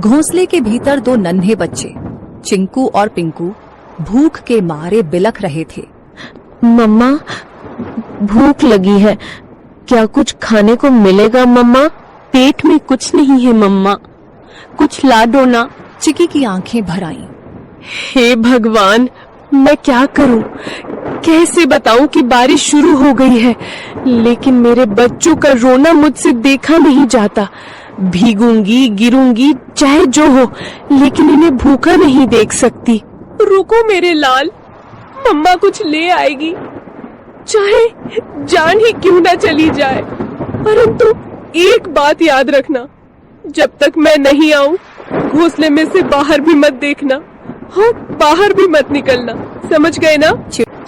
घोंसले के भीतर दो नन्हे बच्चे चिंकू और पिंकू भूख के मारे बिलख रहे थे। मम्मा, भूख लगी है, क्या कुछ खाने को मिलेगा मम्मा? पेट में कुछ नहीं है मम्मा, कुछ ला दो ना। चिकी की आंखें भर आईं। हे भगवान, मैं क्या करूं? कैसे बताऊं कि बारिश शुरू हो गई है, लेकिन मेरे बच्चों का रोना मुझसे देखा नहीं जाता। भीगूंगी, गिरूंगी, चाहे जो हो, लेकिन इन्हें भूखा नहीं देख सकती। रुको मेरे लाल, मम्मा कुछ ले आएगी, चाहे जान ही क्यों ना चली जाए। परंतु एक बात याद रखना, जब तक मैं नहीं आऊं, घोंसले में से बाहर भी मत देखना और बाहर भी मत निकलना, समझ गए ना?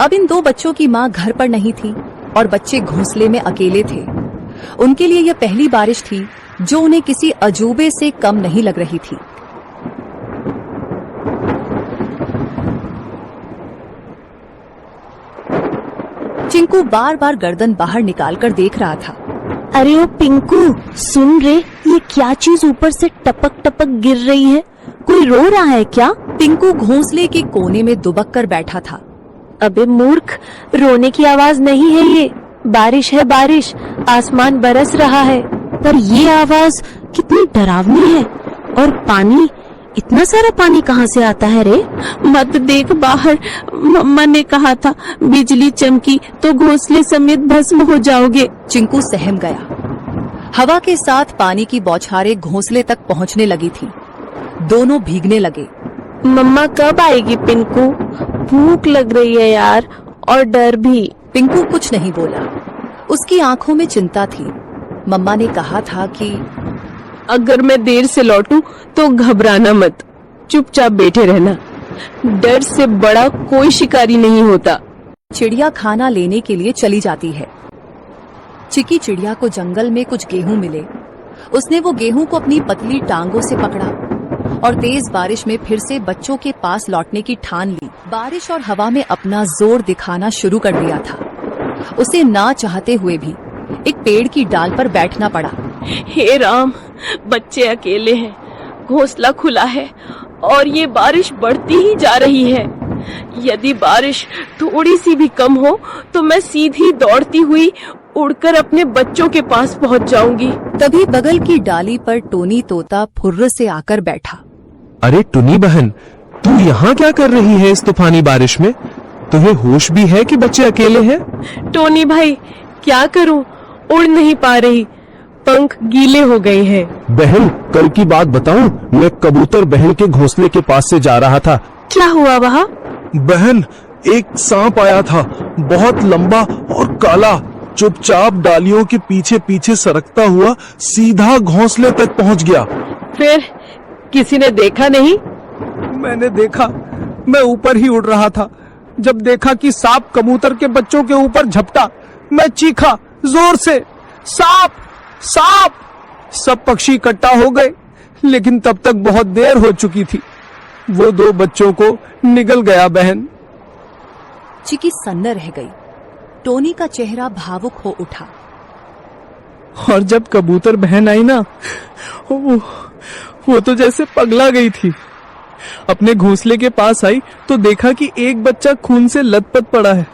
अब इन दो बच्चों की माँ घर पर नहीं थी और बच्चे घोंसले में अकेले थे। उनके लिए यह पहली बारिश थी जो उन्हें किसी अजूबे से कम नहीं लग रही थी। चिंकू बार बार गर्दन बाहर निकालकर देख रहा था। अरे ओ पिंकू, सुन रे, ये क्या चीज ऊपर से टपक टपक गिर रही है? कोई रो रहा है क्या? पिंकू घोंसले के कोने में दुबक कर बैठा था। अबे मूर्ख, रोने की आवाज नहीं है ये, बारिश है बारिश, आसमान बरस रहा है। पर ये आवाज कितनी डरावनी है, और पानी, इतना सारा पानी कहाँ से आता है रे? मत देख बाहर, मम्मा ने कहा था बिजली चमकी तो घोंसले समेत भस्म हो जाओगे। चिंकू सहम गया। हवा के साथ पानी की बौछारें घोंसले तक पहुंचने लगी थी। दोनों भीगने लगे। मम्मा कब आएगी पिंकू? भूख लग रही है यार, और डर भी। पिंकू कुछ नहीं बोला, उसकी आंखों में चिंता थी। मम्मा ने कहा था कि अगर मैं देर से लौटूं तो घबराना मत, चुपचाप बैठे रहना, डर से बड़ा कोई शिकारी नहीं होता। चिड़िया खाना लेने के लिए चली जाती है। चिकी चिड़िया को जंगल में कुछ गेहूं मिले। उसने वो गेहूं को अपनी पतली टांगों से पकड़ा और तेज बारिश में फिर से बच्चों के पास लौटने की ठान ली। बारिश और हवा में अपना जोर दिखाना शुरू कर दिया था। उसे ना चाहते हुए भी एक पेड़ की डाल पर बैठना पड़ा। हे राम, बच्चे अकेले हैं, घोंसला खुला है और ये बारिश बढ़ती ही जा रही है। यदि बारिश थोड़ी सी भी कम हो तो मैं सीधी दौड़ती हुई उड़कर अपने बच्चों के पास पहुंच जाऊंगी। तभी बगल की डाली पर टोनी तोता फुर्र से आकर बैठा। अरे टुनी बहन, तू यहाँ क्या कर रही है इस तूफानी बारिश में? तुम्हें होश भी है कि बच्चे अकेले हैं? टोनी भाई, क्या करूं, उड़ नहीं पा रही, पंख गीले हो गए हैं। बहन, कल की बात बताऊं, मैं कबूतर बहन के घोंसले के पास से जा रहा था। क्या हुआ वहाँ? बहन, एक सांप आया था, बहुत लंबा और काला, चुपचाप डालियों के पीछे पीछे सरकता हुआ सीधा घोंसले तक पहुंच गया। फिर किसी ने देखा नहीं? मैंने देखा, मैं ऊपर ही उड़ रहा था। जब देखा कि सांप कबूतर के बच्चों के ऊपर झपटा, मैं चीखा जोर से, सांप सांप। सब पक्षी इकट्ठा हो गए, लेकिन तब तक बहुत देर हो चुकी थी। वो दो बच्चों को निगल गया बहन। चिकी सन्न रह गई। टोनी का चेहरा भावुक हो उठा। और जब कबूतर बहन आई ना, वो तो जैसे पगला गई थी। अपने घोंसले के पास आई तो देखा कि एक बच्चा खून से लथपथ पड़ा है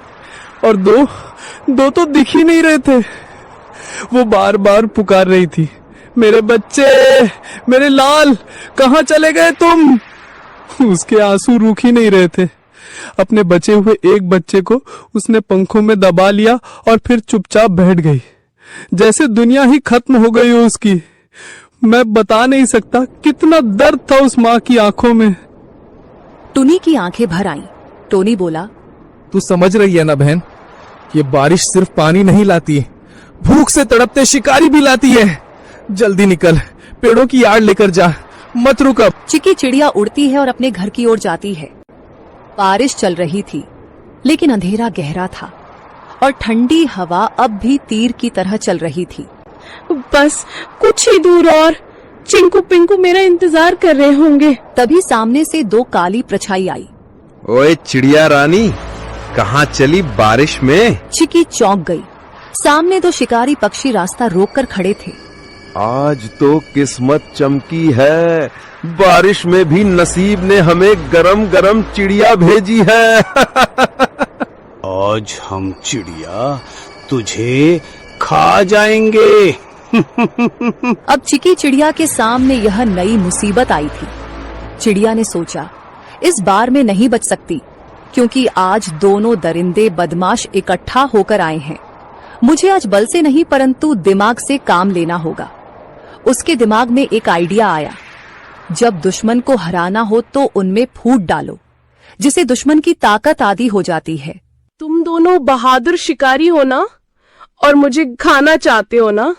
और दो तो दिख ही नहीं रहे थे। वो बार बार पुकार रही थी, मेरे बच्चे, मेरे लाल, कहाँ चले गए तुम? उसके आंसू रुक ही नहीं रहे थे। अपने बचे हुए एक बच्चे को उसने पंखों में दबा लिया और फिर चुपचाप बैठ गई, जैसे दुनिया ही खत्म हो गई हो उसकी। मैं बता नहीं सकता कितना दर्द था उस माँ की आंखों में। टुनी की आंखें भर आईं। टोनी बोला, तू समझ रही है ना बहन, ये बारिश सिर्फ पानी नहीं लाती, भूख से तड़पते शिकारी भी लाती है। जल्दी निकल, पेड़ों की आड़ लेकर जा, मत रुक अब। चिकी चिड़िया उड़ती है और अपने घर की ओर जाती है। बारिश चल रही थी, लेकिन अंधेरा गहरा था और ठंडी हवा अब भी तीर की तरह चल रही थी। बस कुछ ही दूर और, चिंकू पिंकू मेरा इंतजार कर रहे होंगे। तभी सामने से दो काली परछाई आई। ओए चिड़िया रानी, कहाँ चली बारिश में? चिकी चौंक गई। सामने दो शिकारी पक्षी रास्ता रोककर खड़े थे। आज तो किस्मत चमकी है, बारिश में भी नसीब ने हमें गरम गरम चिड़िया भेजी है। आज हम चिड़िया तुझे खा जाएंगे। अब चिकी चिड़िया के सामने यह नई मुसीबत आई थी। चिड़िया ने सोचा, इस बार मैं नहीं बच सकती, क्योंकि आज दोनों दरिंदे बदमाश इकट्ठा होकर आए हैं। मुझे आज बल से नहीं परंतु दिमाग से काम लेना होगा। उसके दिमाग में एक आइडिया आया, जब दुश्मन को हराना हो तो उनमें फूट डालो, जिसे दुश्मन की ताकत आदि हो जाती है। तुम दोनों बहादुर शिकारी हो ना, और मुझे खाना चाहते हो ना,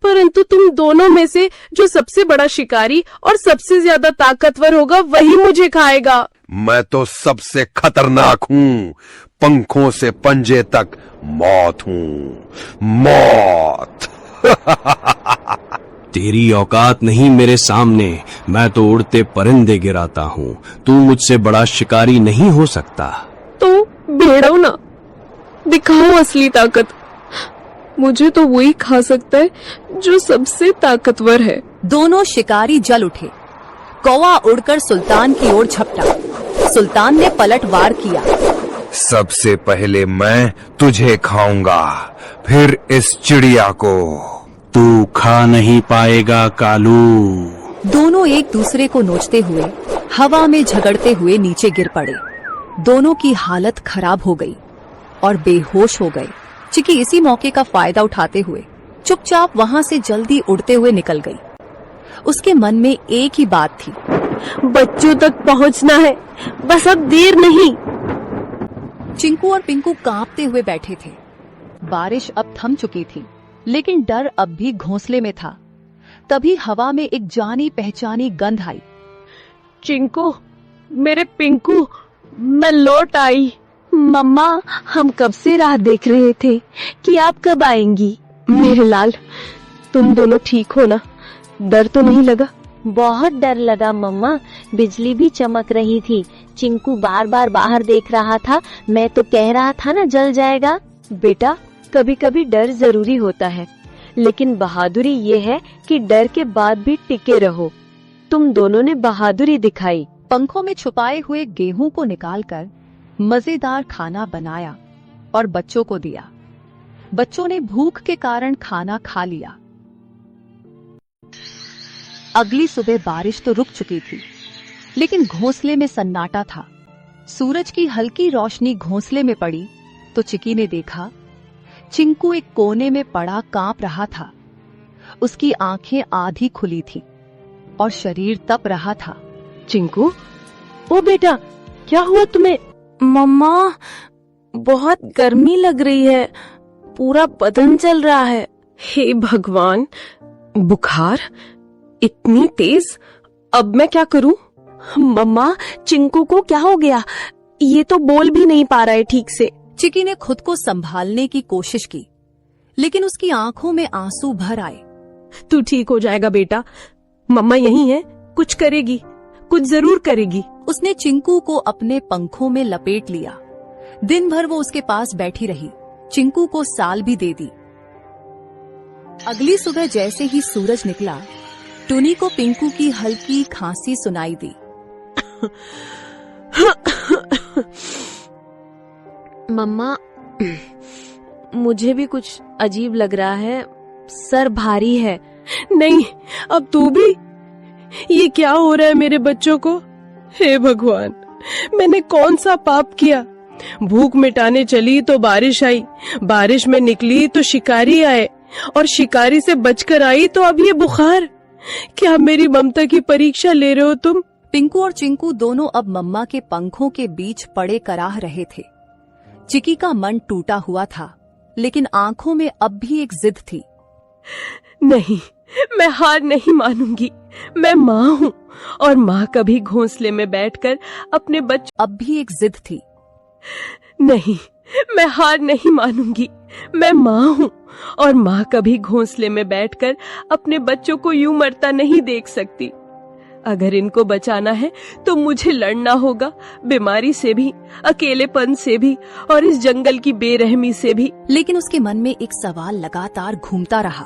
परंतु तुम दोनों में से जो सबसे बड़ा शिकारी और सबसे ज्यादा ताकतवर होगा वही मुझे खाएगा। मैं तो सबसे खतरनाक हूँ, पंखों से पंजे तक मौत हूँ, मौत। तेरी औकात नहीं मेरे सामने, मैं तो उड़ते परिंदे गिराता हूँ। तू मुझसे बड़ा शिकारी नहीं हो सकता। तो भेड़ो ना, दिखाओ असली ताकत। मुझे तो वही खा सकता है जो सबसे ताकतवर है। दोनों शिकारी जल उठे। कौवा उड़कर सुल्तान की ओर झपटा। सुल्तान ने पलटवार किया। सबसे पहले मैं तुझे खाऊंगा, फिर इस चिड़िया को। तू खा नहीं पाएगा कालू। दोनों एक दूसरे को नोचते हुए हवा में झगड़ते हुए नीचे गिर पड़े। दोनों की हालत खराब हो गई और बेहोश हो गए। चिकी इसी मौके का फायदा उठाते हुए चुपचाप वहां से जल्दी उड़ते हुए निकल गई। उसके मन में एक ही बात थी, बच्चों तक पहुंचना है, बस अब देर नहीं। चिंकू और पिंकू कांपते हुए बैठे थे। बारिश अब थम चुकी थी, लेकिन डर अब भी घोंसले में था। तभी हवा में एक जानी पहचानी गंध आई। चिंकू, मेरे पिंकू, मैं लौट आई। मम्मा, हम कब से राह देख रहे थे कि आप कब आएंगी। मेरे लाल, तुम दोनों ठीक हो ना? डर तो नहीं लगा? बहुत डर लगा मम्मा, बिजली भी चमक रही थी। चिंकू बार बार बाहर देख रहा था, मैं तो कह रहा था ना जल जाएगा। बेटा, कभी कभी डर जरूरी होता है, लेकिन बहादुरी ये है कि डर के बाद भी टिके रहो। तुम दोनों ने बहादुरी दिखाई। पंखों में छुपाए हुए गेहूं को निकालकर मजेदार खाना बनाया और बच्चों को दिया। बच्चों ने भूख के कारण खाना खा लिया। अगली सुबह बारिश तो रुक चुकी थी, लेकिन घोंसले में सन्नाटा था। सूरज की हल्की रोशनी घोंसले में पड़ी तो चिकी ने देखा, चिंकू एक कोने में पड़ा कांप रहा था। उसकी आंखें आधी खुली थी और शरीर तप रहा था। चिंकू, ओ बेटा, क्या हुआ तुम्हें? मम्मा, बहुत गर्मी लग रही है, पूरा बदन जल रहा है। हे भगवान, बुखार इतनी तेज, अब मैं क्या करूं? मम्मा, चिंकू को क्या हो गया? ये तो बोल भी नहीं पा रहा है ठीक से। चिकी ने खुद को संभालने की कोशिश की, लेकिन उसकी आंखों में आंसू भर आए। तू ठीक हो जाएगा बेटा, मम्मा यही है, कुछ करेगी, कुछ जरूर करेगी। उसने चिंकू को अपने पंखों में लपेट लिया। दिन भर वो उसके पास बैठी रही, चिंकू को साल भी दे दी। अगली सुबह जैसे ही सूरज निकला, टुनी को पिंकू की हल्की खांसी सुनाई दी। मम्मा, मुझे भी कुछ अजीब लग रहा है, सर भारी है। नहीं, अब तू भी? ये क्या हो रहा है मेरे बच्चों को? हे भगवान, मैंने कौन सा पाप किया? भूख मिटाने चली तो बारिश आई, बारिश में निकली तो शिकारी आए, और शिकारी से बचकर आई तो अब ये बुखार। क्या मेरी ममता की परीक्षा ले रहे हो तुम? पिंकू और चिंकू दोनों अब मम्मा के पंखों के बीच पड़े कराह रहे थे। चिकी का मन टूटा हुआ था, लेकिन आंखों में अब भी एक जिद थी। नहीं, मैं हार नहीं मानूंगी। मैं माँ हूँ, और माँ कभी घोंसले में बैठकर अपने बच्चों। अब भी एक जिद थी। नहीं, मैं हार नहीं मानूंगी। मैं माँ हूँ, और माँ कभी घोंसले में बैठकर अपने बच्चों को यूं मरता नहीं देख सकती। अगर इनको बचाना है तो मुझे लड़ना होगा, बीमारी से भी, अकेलेपन से भी, और इस जंगल की बेरहमी से भी। लेकिन उसके मन में एक सवाल लगातार घूमता रहा।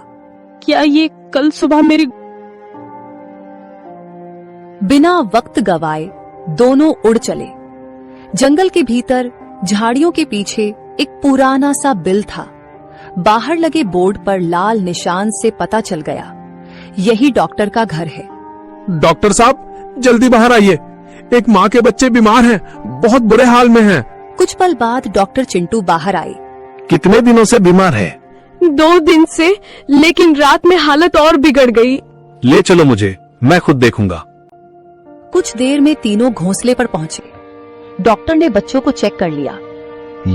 क्या ये कल सुबह मेरी बिना वक्त गवाए दोनों उड़ चले। जंगल के भीतर झाड़ियों के पीछे एक पुराना सा बिल था। बाहर लगे बोर्ड पर लाल निशान से पता चल गया, यही डॉक्टर का घर है। डॉक्टर साहब जल्दी बाहर आइए, एक माँ के बच्चे बीमार हैं, बहुत बुरे हाल में हैं। कुछ पल बाद डॉक्टर चिंटू बाहर आए। कितने दिनों से बीमार है? 2 दिन से, लेकिन रात में हालत और बिगड़ गई। ले चलो मुझे, मैं खुद देखूंगा। कुछ देर में तीनों घोंसले पर पहुंचे। डॉक्टर ने बच्चों को चेक कर लिया।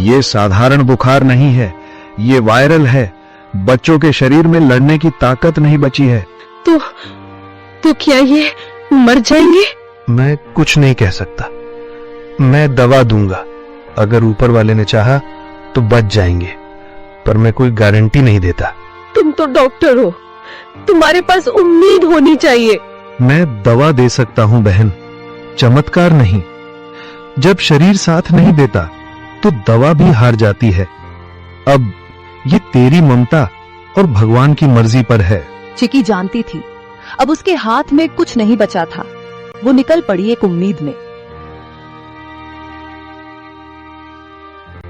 ये साधारण बुखार नहीं है, ये वायरल है। बच्चों के शरीर में लड़ने की ताकत नहीं बची है। तो क्या ये मर जाएंगे? मैं कुछ नहीं कह सकता। मैं दवा दूंगा, अगर ऊपर वाले ने चाहा तो बच जाएंगे, पर मैं कोई गारंटी नहीं देता। तुम तो डॉक्टर हो, तुम्हारे पास उम्मीद होनी चाहिए। मैं दवा दे सकता हूं बहन, चमत्कार नहीं। जब शरीर साथ नहीं देता तो दवा भी हार जाती है। अब ये तेरी ममता और भगवान की मर्जी पर है। चिकी जानती थी अब उसके हाथ में कुछ नहीं बचा था। वो निकल पड़ी एक उम्मीद में।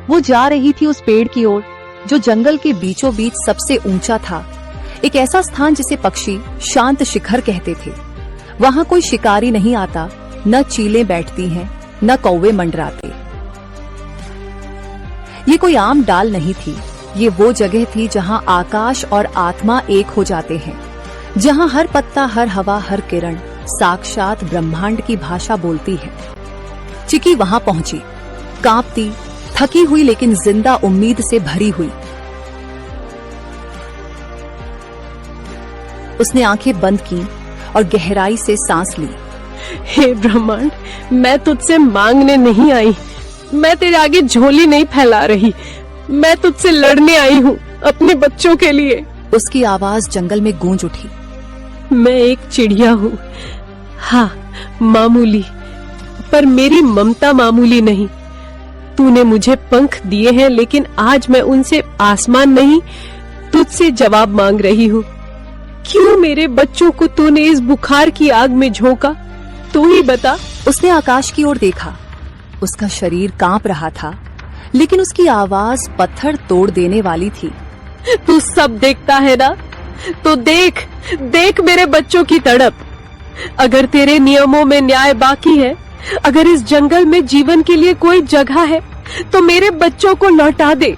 वो जा रही थी उस पेड़ की ओर जो जंगल के बीचों बीच सबसे ऊंचा था, एक ऐसा स्थान जिसे पक्षी शांत शिखर कहते थे। वहां कोई शिकारी नहीं आता, न चीलें बैठती हैं, न कौवे मंडराते। ये कोई आम डाल नहीं थी, ये वो जगह थी जहां आकाश और आत्मा एक हो जाते हैं, जहां हर पत्ता, हर हवा, हर किरण साक्षात ब्रह्मांड की भाषा बोलती है। चिकी वहां पहुंची, कांपती, थकी हुई, लेकिन जिंदा उम्मीद से भरी हुई। उसने आंखें बंद की और गहराई से सांस ली। हे ब्रह्मांड, मैं तुझसे मांगने नहीं आई, मैं तेरे आगे झोली नहीं फैला रही, मैं तुझसे लड़ने आई हूँ अपने बच्चों के लिए। उसकी आवाज जंगल में गूंज उठी। मैं एक चिड़िया हूँ, हाँ मामूली, पर मेरी ममता मामूली नहीं। तूने मुझे पंख दिए हैं, लेकिन आज मैं उनसे आसमान नहीं, तुझसे जवाब मांग रही हूँ। क्यों मेरे बच्चों को तूने इस बुखार की आग में झोंका? तू ही बता। उसने आकाश की ओर देखा। उसका शरीर कांप रहा था, लेकिन उसकी आवाज पत्थर तोड़ देने वाली थी। तू सब देखता है ना, तो देख देख मेरे बच्चों की तड़प। अगर तेरे नियमों में न्याय बाकी है, अगर इस जंगल में जीवन के लिए कोई जगह है, तो मेरे बच्चों को लौटा दे,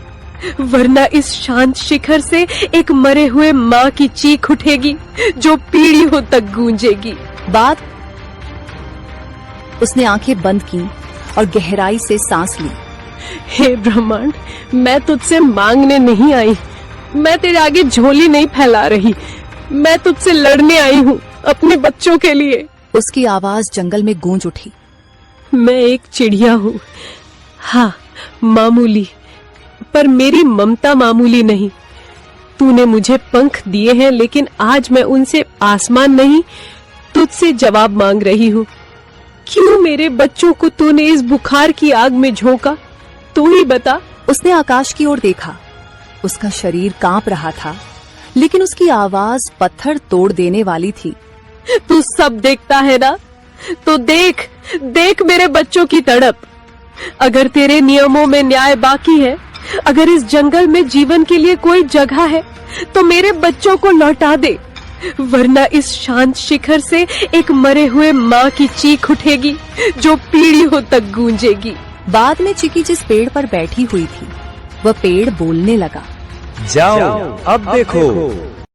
वरना इस शांत शिखर से एक मरे हुए माँ की चीख उठेगी जो पीढ़ियों तक गूंजेगी। बाद उसने आंखें बंद की और गहराई से सांस ली। हे ब्रह्मांड, मैं तुझसे मांगने नहीं आई, मैं तेरे आगे झोली नहीं फैला रही, मैं तुझसे लड़ने आई हूँ अपने बच्चों के लिए। उसकी आवाज जंगल में गूंज उठी। मैं एक चिड़िया हूँ, हाँ मामूली, पर मेरी ममता मामूली नहीं। तूने मुझे पंख दिए हैं, लेकिन आज मैं उनसे आसमान नहीं, तुझसे जवाब मांग रही हूँ। क्यों मेरे बच्चों को तूने इस बुखार की आग में झोंका? तू ही बता। उसने आकाश की ओर देखा। उसका शरीर कांप रहा था, लेकिन उसकी आवाज पत्थर तोड़ देने वाली थी। तू सब देखता है ना, तो देख देख मेरे बच्चों की तड़प। अगर तेरे नियमों में न्याय बाकी है, अगर इस जंगल में जीवन के लिए कोई जगह है, तो मेरे बच्चों को लौटा दे, वरना इस शांत शिखर से एक मरे हुए माँ की चीख उठेगी जो पीढ़ियों तक गूंजेगी। बाद में चिकी जिस पेड़ पर बैठी हुई थी, वह पेड़ बोलने लगा। जाओ अब देखो